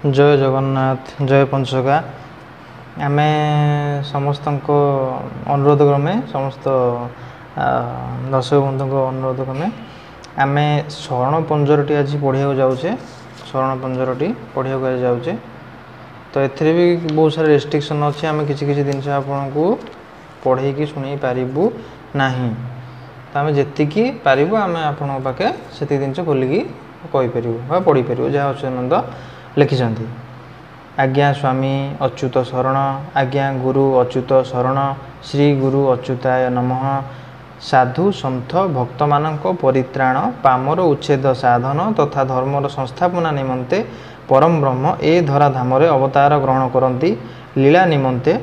जय जगन्नाथ जय पंचका आम समस्त अनुरोध क्रमे समस्त दर्शक बंधु अनुरोध क्रमे आम शरण पंजरटी आज पढ़िया जाऊे शरण पंजरटी पढ़िया जाऊे तो एथि भी बहुत सारे रेस्ट्रिक्शन अच्छे आम किसी जिन आपन को पढ़े शुणी पारू ना तो आम जी पारू आम आपण पाखे से जिन खोलिकी कहीपर पढ़ी पार जहाँ अच्युतानंद लिखिं आज्ञा स्वामी अच्युत शरण आज्ञा गुरु अच्युत शरण श्री गुरु अच्युताय नमः साधु सन्थ भक्त मानक परित्राण पामर उच्छेद साधन तथा धर्मर संस्थापना निमंते परम ब्रह्म ए धराधाम अवतार ग्रहण करती लीला निमंते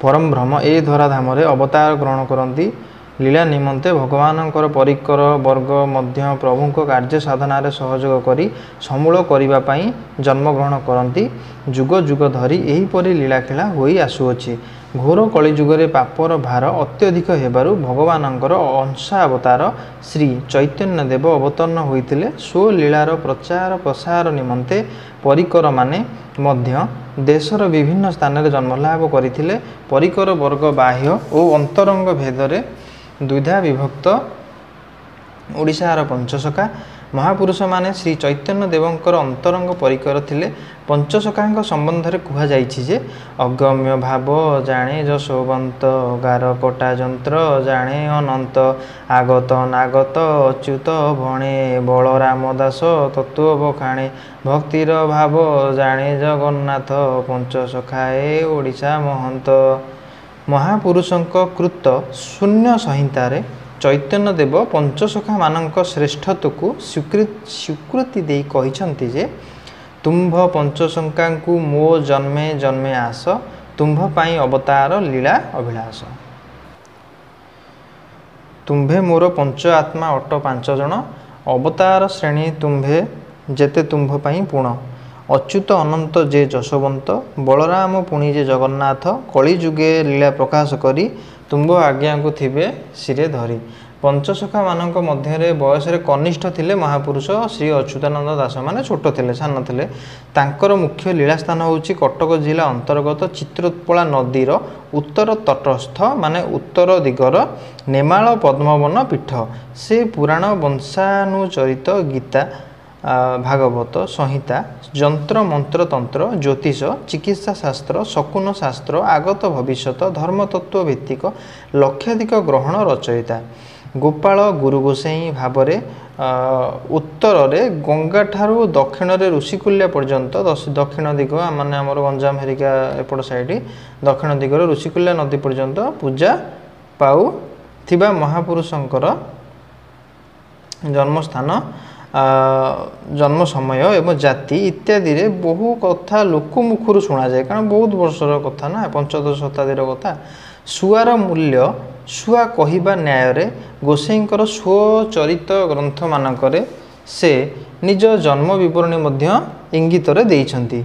परम ब्रह्म ए धराधाम अवतार ग्रहण करती लीला निमंते भगवानंकर परिकर वर्ग मध्य प्रभुंक कार्य साधनार सहयोग करी समूल करिबा पई जन्म ग्रहण करती जुग जुग धरी एहीपरि लीला खेला होई आसुअछि। घोर कलिजुगरे पापर भार अत्यधिक हेबारु भगवानंकर अंशावतार श्री चैतन्य देव अवतरण होइतिले सो लीलार प्रचार प्रसार निमंते परिकर माने मध्य देशर विभिन्न स्थान रे जन्मलाभ करिथिले। परिकर वर्ग बाह्य और अंतरंग भेदरे द्विधा विभक्त ओडिशार पंचसखा महापुरुष माने श्री चैतन्य देवंकर अंतरंग परिकर थिले। पंचसखा संबंध में कह जाए अगम्य भाव जाने जशोवंत गार कटा जंत्र जाने अनंत आगत नागत अच्युत भणे बलराम दास तत्व बखाणे भक्तिर भाव जाने जगन्नाथ पंचसखाए ओडिशा महंत। महापुरुषंक कृत शून्य संहितारे चैतन्य देव पंचसखा मानक श्रेष्ठत्व को स्वीकृति दे कहिसंति जे तुम्भ पंचसखा को मो जन्मे जन्मे आस तुम्भ पाई अवतार लीला अभिलाष। तुम्भे मोर पंच आत्मा अट पांच जन अवतार श्रेणी तुम्भे जेते तुम्भ पाई पुण अच्युत अनंत जे जशवंत बलराम पुणी जे जगन्नाथ कली जुगे लीला प्रकाश करी तुम्भ आज्ञा को थिबे सिरे धरी। पंचसखा मानक मध्य बयस कनिष्ठ थिले महापुरुष श्री अच्युतानंद दास माने छोट थिले सान थिले। तांकर मुख्य लीला स्थान होउची कटक जिला अंतर्गत चित्रोत्पला नदीर उत्तर तटस्थ माने उत्तर दिगर नेमाल पद्मवन पीठ। से पुराण वंशानुचरित गीता भागवत संहिता जंत्र मंत्र तंत्र ज्योतिष चिकित्सा शास्त्र शकुन शास्त्र आगत भविष्यत धर्मतत्व भित्तिक लक्षाधिक ग्रहण रचयिता। गोपाल गुरु गोसाई भावरे उत्तर रे गंगा ठारू दक्षिण रे ऋषिकुल्या पर्यंत दक्षिण दिग माने हमर गंजाम हेरिका एपट साइड दक्षिण दिगर ऋषिकुल्या नदी पर्यंत पूजा पाऊ थिबा महापुरुषंकर जन्मस्थान जन्म समय एवं जाति इत्यादि रे बहु कथा लोकमुखर शुणा जाए कारण बहुत वर्षर कथा ना पंचदश शताब्दीर कथा। सुआर मूल्य सुआ कहिबा न्याय रे गोसाईंकर स्वचरित ग्रंथ मानकरे से निज जन्म विवरणी मध्य इंगित रे देइछंती।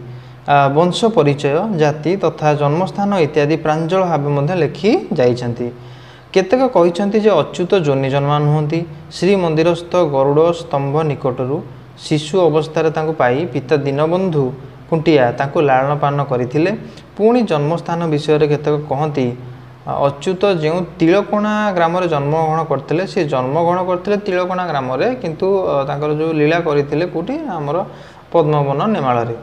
वंश परिचय जाति तथा जन्मस्थान इत्यादि प्रांजल भाव मध्य लिखि जाइछंती। केतेक कहिछंती जे अच्युत जोनि जन्मा नुहंती श्री मंदिरस्थ गरुड़ स्तंभ निकटरू शिशु अवस्था तांको पाई पिता दीनबंधु खुंटिया तांको लालन पालन करथिले। पुणी जन्मस्थान विषय रे केतेक कहंती अच्युत जो तिलकोणा ग्राम रे जन्म ग्रहण करथिले से जन्म ग्रहण करथिले तिलकोणा ग्राम रे किंतु तांकर जो लीला करथिले कोठी हमर पद्मवन नेमाळ रे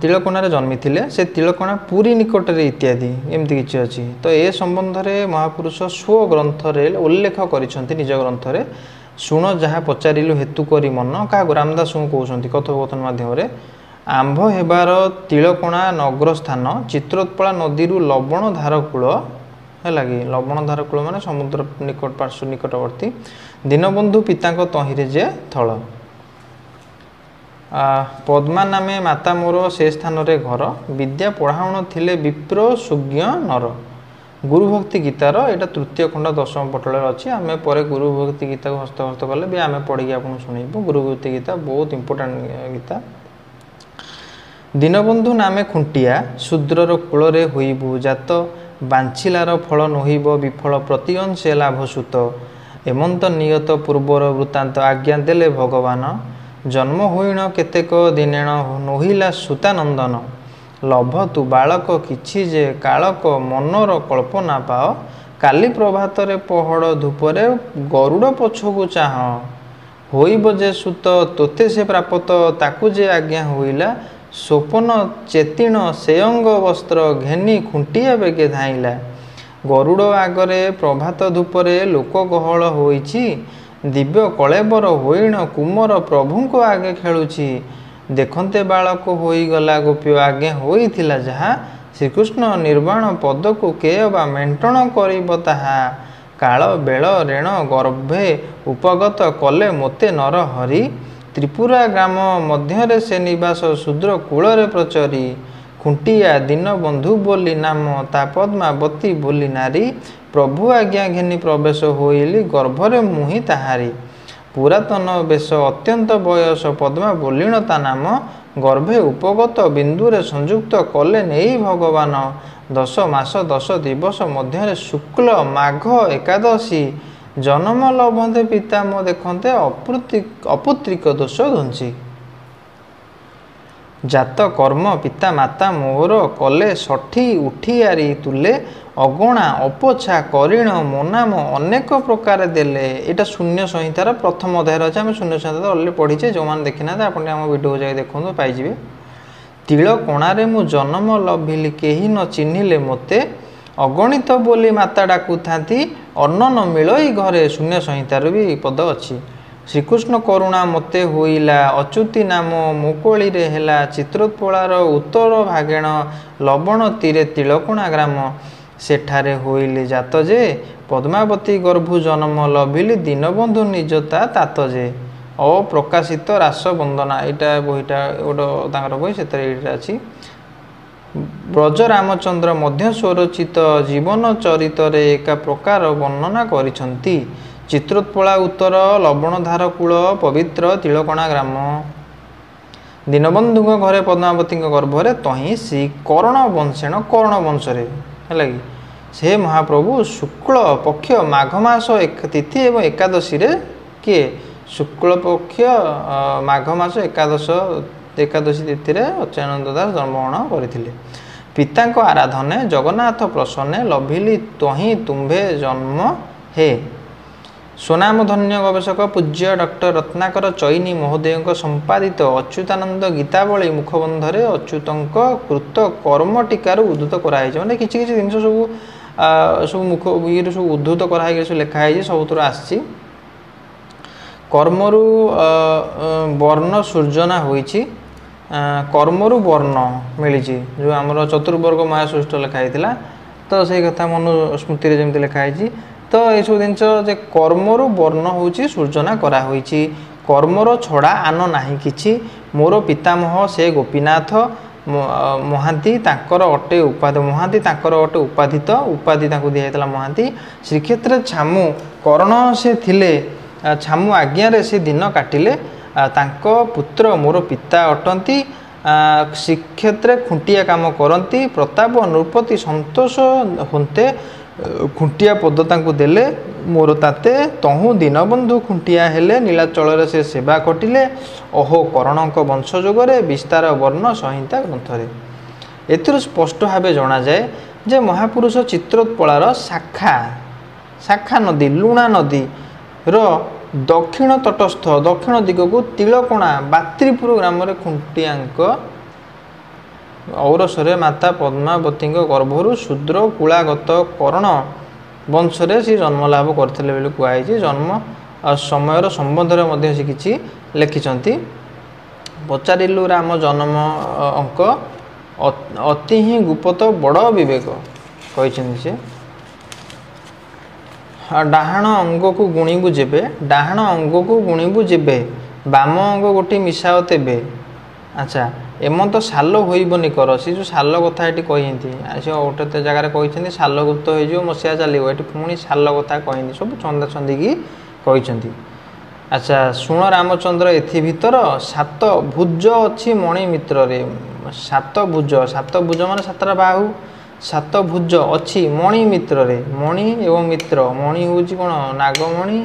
तिलकोणा जन्मी थिले से तिलकोणा पुरी निकट रे इत्यादि एमती किछि अछि। तो ए संबंध रे महापुरुष स्व ग्रंथ रे उल्लेख करिसंती निज ग्रंथ रे शुण जहाँ पचारिलु हेतु करी मन का रामदास कहउसंती कथोपकथन माध्यम रे आंभ हेबार तिलकोणा नगर स्थान चित्रोत्पला नदी लवण धारकूल है लगे लवण धारकूल माने समुद्र निकट पार्श्व निकटवर्ती दीनबंधु पिता तहिरे जे थल पद्मा नामे माता मोर से स्थान रे घर विद्या पढ़ाउण थिले विप्र सुज्ञ नर। गुरुभक्ति गीतार एटा तृतीय खंड दशम पटल अच्छी आम पर गुरुभक्ति गीता को हस्तगत कले भी आम पढ़ी आपको शुणबू। गुरुभक्ति गीता बहुत इंपोर्टाट गीता। दीनबंधु नामे खुंटिया शूद्रर कूल होइबु जात बांछिलार फल नहिब विफल प्रतिअंशे लाभ सुत एमंत नियत पूर्वर वृत्तांत आज्ञा देले भगवान जन्म होइण केतेक दिनेण नोहिला सुतानंदन लभ तु बालक किछि जे कालक मनर कल्पना पाओ काली प्रभात पहड़ धूपरे गरुड़ पछकु चाह होइब जे सुत तोते से प्राप्त ताकु जे आज्ञा होइला स्वपन चेतिण से अंग वस्त्र घेनी खुंटिया बेगे धाइला गरुड़ आगरे प्रभात धूपरे लोक गहल होइछि दिव्य कलेबर होइण कुमर प्रभुंको आगे खेलुछि देखते बालक होइगला गोप्य आगे होइथिला जहा श्रीकृष्ण निर्वाण पद को के बा मेंटण करिब ताहा काल बेल ऋण गर्भे उपगत कले मोते नर हरि त्रिपुरा ग्राम मध्यरे से निवास शूद्र कूलरे प्रचरी खुंटिया दीनबंधु बोली नाम ता पद्मावती बोली नारी प्रभु आज्ञा घेनी प्रवेश होइली गर्भरे मुहि ताहारी पुरातन बेश अत्यंत बयस पद्मा बोलिणता नाम गर्भे उपगत बिंदुरे संयुक्त कले नहीं भगवान 10 मास 10 दिवस मध्य शुक्ल माघ एकादशी जन्म लभंते पिता मो देखते अपुत्रिक दोष धुंसी जात कर्म पिता माता मोर कले षठी उठियारी तुले अगणा अपोछा करिण मोनाम अनेक प्रकार देले एटा शून्य संहितार प्रथम अध्याय अच्छे आम शून्य संहिता अलरेडी पढ़ीचे जो मैंने देखी ना आप वीडियो जाए देखो पाइबे तिल कोणारे मु जन्म लभिली केही न चिन्हिले मोते अगणित बोली माता डाकू था अन्न न मिलई घरे शून्य संहितार भी पद अच्छी श्रीकृष्ण करुणा मते होइला अच्युति नाम मुकोली रे हेला चित्रोत्पलार उत्तर भागेण लवण तीरे तिलकोणा ग्राम सेठारे होइले जात जे पद्मावती गर्भु जन्म लभिली दीनबंधु निजता तात जे अप्रकाशित रास वंदना यहाँ बहीटा गोटे बही से अच्छी ब्रज रामचंद्र मध्य स्वरचित जीवन चरित एक प्रकार वर्णना करिसंती चित्रोत्पला उत्तर लवणधार कूल पवित्र तिलकोणा ग्राम दीनबंधु घरे पद्मावती गर्भरे तही श्री कर्ण वंशेण कर्ण वंशरे है से महाप्रभु शुक्ल पक्ष माघ मास तिथि एवं एकादशी रे किए शुक्ल पक्ष माघ मास एकादशी तिथि रे अच्युतानंद दास जन्मग्रहण करथिले पिता आराधने जगन्नाथ प्रसन्ने लभिली तही तुम्भे जन्म हे स्वनामधन्य गवेषक पूज्य डॉक्टर रत्नाकर चैनी महोदय संपादित अच्युतानंद गीतावली मुखबंधरे अच्युतंक कृत कर्म टीकार उद्धृत कराई मैंने किसी जिन सब सब मुख ये सब उद्धृत कराई सब लिखाई सबुतर आसी कर्मरु वर्ण सृजना होइछि कर्मरु वर्ण मिली जो आमर चतुर्वर्ग महासृष्ट लिखाई तो से कथा मनुस्मृति जमी लिखाई तो ये सब जिन जे कर्मरु वर्ण होची सृजना करा होइछि कर्मर छड़ा आन नाही किछि मोर पितामह से गोपीनाथ महांती तांकर अटे उपाधि महांती तांकर अटे उपाधित उपाधि तांको दिया जायतला महांती श्रीक्षेत्र छामु कर्ण से थिले छामु आज्ञा रे से दिन काटिले तांको पुत्र मोर पिता अटंती श्रीक्षेत्र खुंटिया काम करती प्रताप नृपति संतोष होते खुंटिया पद तांको देले मोर ताते तहु दीनबंधु खुंटिया हेले नीलाचल से सेवा कटिले अहो करणक वंशजोगरे विस्तार वर्ण संहिता ग्रंथरे एतिर स्पष्ट भाव जना जाए जे महापुरुष चित्रोत्पलार शाखा शाखा नदी लुणा नदी रो दक्षिण तटस्थ दक्षिण दिगकू तिलकोणा बात्रीपुर ग्राम खुंटियांक औरसरे माता पद्मावती गर्भरु शूद्र कूलागत कर्ण वंशरे से जन्म लाभ करते बोली कहुई जन्म समय संबंध में से किसी लिखिं पचारिलु राम जन्म अंक अति ही गुप्त बड़ विवेक कही से डाहाण अंग को गुणीबु जेबे डाहाण अंग को गुणीबु जेबे बाम अंग गोटी मिसाओ तेबे अच्छा एम तो साल होइबनी कर सी जो साल कथा ये कहती से गोटे जगार कहते साल गुप्त हो मसीहा चलो ये पुणी साल कथा कहती सब चंदा चंदी की कहते अच्छा शुण रामचंद्र एथि भीतर सात भुज अच्छी मणि मित्र रे सात भुज मान सातटा बाहु सात भुज अच्छी मणि मित्र रे मणि एवं मित्र मणि हूँ कौन नागमणि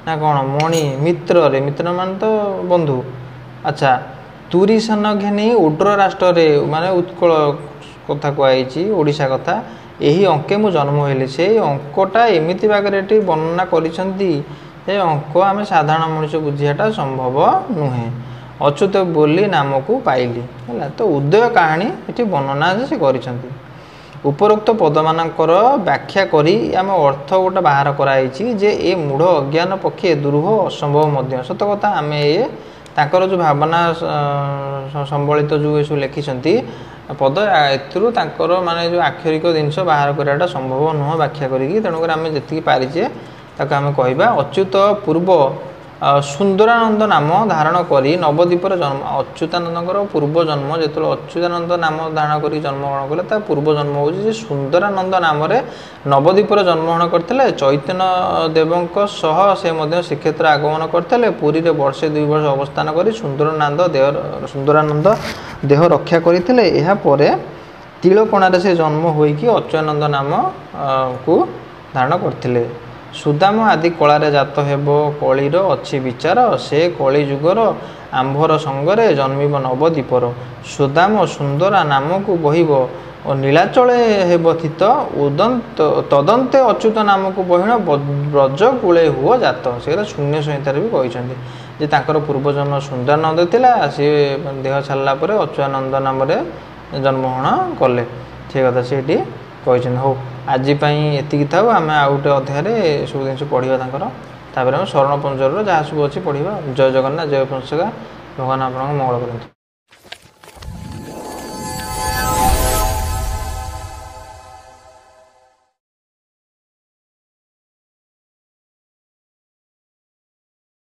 ना कौन मणि मित्र रे मित्र मान तो बंधु अच्छा तुरी सन घेनी उड्र राष्ट्र माने उत्कल कथा कहुई ओडिशा कथा यही अंके मु जन्म होइली से अंकटा एमिति बागरे एटी वर्णना करिसंती ए अंक आमे साधारण मनुष्य बुझियाटा संभव नुहे अच्युत बोली नाम को पाइली है तो उदय कहानी ये वर्णना से करिसंती उपरोक्त पदमानकर व्याख्या करी आम अर्थ गोटे बाहर कराई जे ए मूढ़ अज्ञान पक्षे दुरूह असंभव मध्य सत कथा आम ये ताकर जो भावना संबलित जो ये लिखिं पद एर माने जो आक्षरिक जिनस बाहर कराटा संभव नुह व्याख्या करी तेणुकर आम जी पारिचे ताको आम कहवा अच्युत पूर्व सुंदरानंद नाम धारण करी नवद्वीपर जन्म अच्युतानंद पूर्व जन्म जो अच्युतानंद नाम धारण कर जन्म ग्रहण कले पूर्व जन्म हो सुंदरानंद नाम नवद्वीपर जन्म ग्रहण करते चैतन्य देवों सह से श्रीक्षेत्र आगमन करते पुरी रे वर्षे 2 वर्ष अवस्थान कर सुंदरानंद देह रक्षा करते तिलकोणार से जन्म होइकी अच्युतानंद नाम को धारण करते सुदाम आदि कलार जात हेब कलीर अच्छी विचार से कली जुगर आंभर संगरे जन्मिब नवद्वीपर सुदाम सुंदरा नाम को बहिब और नीलाचले हेब थित उदंत तदंते अच्युत नाम को बहिण ब्रज कूले हुआ जात से शून्य संहितार भी कहते तांकर पूर्वजन्म सुंदरानंद थिला सी देह छाड़ला अच्युतानंद नाम जन्मग्रहण कले ठीक कथा से हो आज एति था आम आउटे अध्याय सब जिन पढ़ा तापर शरण पंजर जहाँ सब अच्छी पढ़ा जय जगन्नाथ जय पंचगा भगवान आपको मंगल करते।